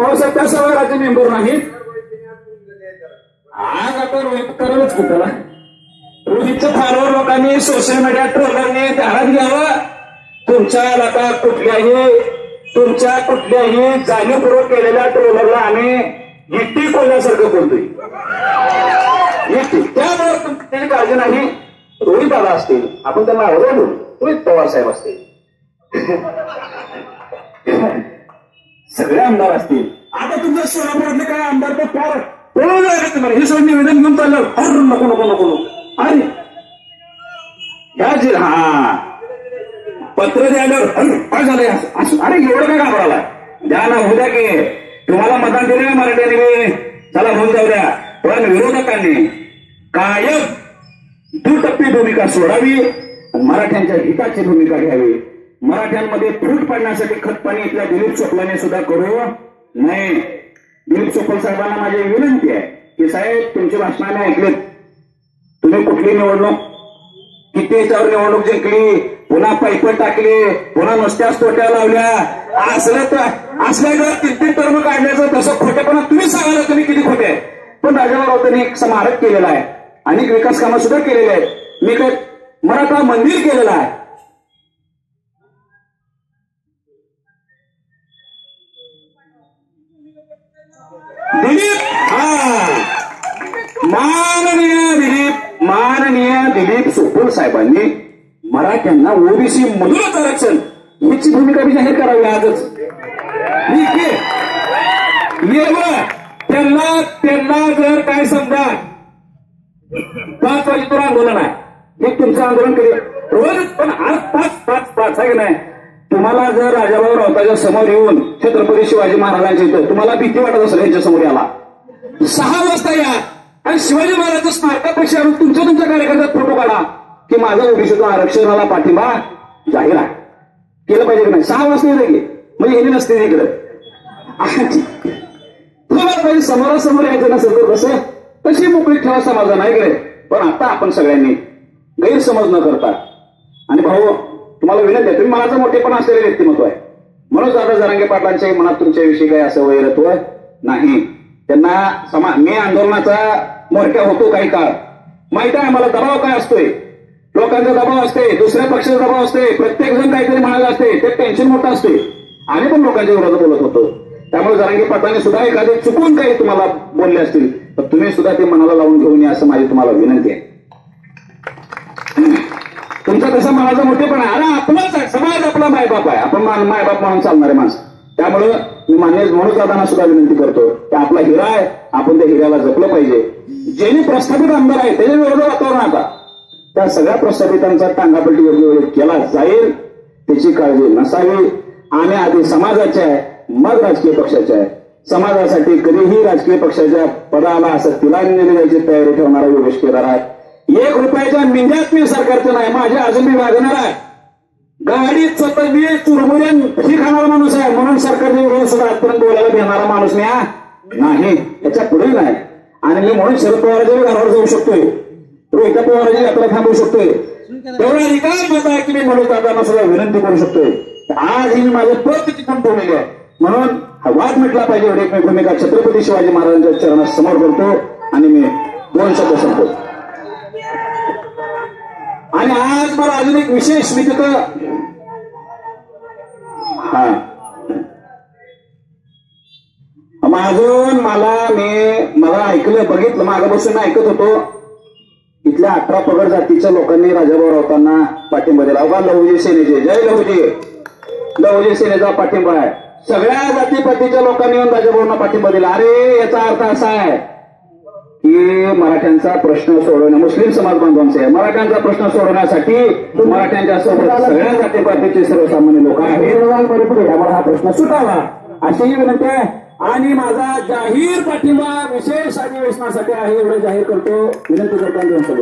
भाऊसाहेब त्या सभागृहाचे मेंबर नाहीत. आज आता रोहित करेलच कुठला. रोहितचं फॉलोअर लोकांनी सोशल मीडिया ट्रोलरने ध्यानात घ्यावं. तुमच्या कुठल्याही जाणीवपूर्वक केलेल्या ट्रोलरला आम्ही इट्टी कोल्यासारखं बोलतोय. त्यामुळे त्याची काळजी नाही. रोहित दादा असतील, आपण त्यांना आवडू. रोहित पवार साहेब असतील, सगळे आमदार असतील. आता तुमच्या सोलापूरातले काय आमदार तर फार पळून जायला तुम्हाला हे सगळं निवेदन घेऊन चाललं. नको नको नको नको अरे ह्या हा पत्र द्यायला काय झालंय असं. अरे एवढं काय घाबराला द्या ना, होऊ द्या की. तुम्हाला मतदान दिले ना मराठ्याने, चला होऊन जाऊ द्या. पण विरोधकांनी कायम दुटप्पी भूमिका सोडावी, मराठ्यांच्या हिताची भूमिका घ्यावी. मराठ्यांमध्ये फूट पडण्यासाठी खतपाणी इथल्या दिलीप चोपलाने सुद्धा करू नये. दिलीप चोपल साहेबांना माझी विनंती आहे की साहेब, तुमची भाषणाने ऐकलेत. तुम्ही कुठली निवडणूक, किती याच्यावर निवडणूक जिंकली, पुन्हा पैपट टाकली, पुन्हा नुसत्याच तोट्या लावल्या. असल्यावर 3-3 टर्म काढण्याचं तसं खोटेपणा तुम्ही सांगायला तुम्ही किती खोटे. पण राजाभाऊ त्यांनी एक स्मारक केलेलं आहे, अनेक विकास कामं सुद्धा केलेली आहेत. मी काय मराठा मंदिर केलेलं आहे. माननीय दिलीप चोपल साहेबांनी मराठ्यांना ओबीसी मधूनच आरक्षण याची भूमिका बी जाहीर करावी आजच. त्यांना जर काय समजा 5 वाजेतून आंदोलन आहे, हे तुमचं आंदोलन केलं रोज, पण आज 5 आहे की नाही. तुम्हाला जर राजाभाऊ राऊताच्या समोर येऊन छत्रपती शिवाजी महाराजांच्या इथं तुम्हाला भीती वाटत असेल, यांच्या समोर याला 6 वाजता या आणि शिवाजी महाराजांच्या स्मारकापेक्षा आणून तुमच्या कार्यकर्त्यात फोटो काढा की माझा ओबीसीतून आरक्षणाला पाठिंबा जाहीर आहे. केलं पाहिजे की नाही. 6 वाजता येते की म्हणजे हे नसते इकडे. तुम्हाला पाहिजे समोरासमोर यायचं नसेल तर कसं तशी मोकळी ठेवा समाजा नाही कडे. पण आता आपण सगळ्यांनी गैरसमज न करता, आणि भाऊ तुम्हाला विनंती आहे, तुम्ही मनाचं मोठेपण असलेले व्यक्तिमत्व आहे. मनोज दादा जरांगे पाटलांच्या मनात तुमच्याविषयी काही असं वैरत्व नाही. त्यांना मी आंदोलनाचा मोरक्या होतो काही काळ, माहिती आहे मला दबाव काय असतोय. लोकांचा दबाव असते, दुसऱ्या पक्षाचा दबाव असते, प्रत्येक जण काहीतरी म्हणायला असते, ते टेन्शन मोठं असते. आम्ही पण लोकांच्या विरोधात बोलत होतो. त्यामुळे जरांगे पाटलांनी सुद्धा एखादे चुकून काही तुम्हाला बोलले असतील तर तुम्ही सुद्धा ते मनाला लावून घेऊन या असं माझी तुम्हाला विनंती आहे. तुमचा कसा मनाचा मोठेपण आहे. अरे आपलाच समाज आपला मायबाप आहे, आपण मायबाप म्हणून चालणारे माणसं. त्यामुळं मी मान्य मनोज दादांना सुद्धा विनंती करतो की आपला हिरा आहे, आपण त्या हिऱ्याला जपलं पाहिजे. ज्यांनी प्रस्थापित आमदार आहे त्याच्या विरोधात वातावरण आता त्या सगळ्या प्रस्थापितांचा टांगापलटी योग्य वेळेत केला जाईल त्याची काळजी नसावी. आम्ही आधी समाजाच्या आहे, मग राजकीय पक्षाच्या आहे. समाजासाठी कधीही राजकीय पक्षाच्या पदाला असं तिलांजली द्यायची तयारी ठेवणारा योगेश केदार आहे. 1 रुपयाच्या मिंजात मी सरकारचं नाही, माझे अजून मी वागणार आहे. गाडीत स्वतः मी चुरमुऱ्यान ही खाणारा माणूस आहे, म्हणून सरकारच्या विरोधात सुद्धा आजपर्यंत बोलायला देणारा माणूस मी नाही, त्याच्या पुढे नाही. आणि मी म्हणून शरद पवारांच्या घरावर जाऊ शकतोय, रोहित पवारांची यात्रा थांबवू शकतोय. तेवढा अधिकार माझा आहे की मी मनोज दादांना सुद्धा विनंती करू शकतोय. आज ही माझं पद टिकून ठेवलेली आहे, म्हणून हा वाद मिटला पाहिजे एवढी एक भूमिका छत्रपती शिवाजी महाराजांच्या चरणात समोर करतो आणि मी 2 शब्द संपतो. आणि आज मला अजून एक विशेष मी तिथं अजून मला ऐकलं बघितलं, मागं बसून ऐकत होतो. इथल्या 18 पगड जातीच्या लोकांनी राजाभाऊ राऊतांना पाठिंबा दिला. अवघा लहुजी सेनेचे जय लहुजी सेनेचा पाठिंबा आहे. सगळ्या जातीपातीच्या लोकांनी येऊन राजाभाऊंना पाठिंबा दिला. अरे याचा अर्थ असा आहे की मराठ्यांचा प्रश्न सोडवण्या, मुस्लिम समाज बांधवांचा आहे, मराठ्यांचा प्रश्न सोडवण्यासाठी मराठ्यांच्या सोबत सगळ्या जातीपातीचे सर्वसामान्य लोक आहेत, त्यामुळे हा प्रश्न सुटावा अशीही विनंती आहे. आणि माझा जाहीर पाठिंबा विशेष अधिवेशनासाठी आहे एवढं जाहीर करतो, विनंती करताना 2 शब्द.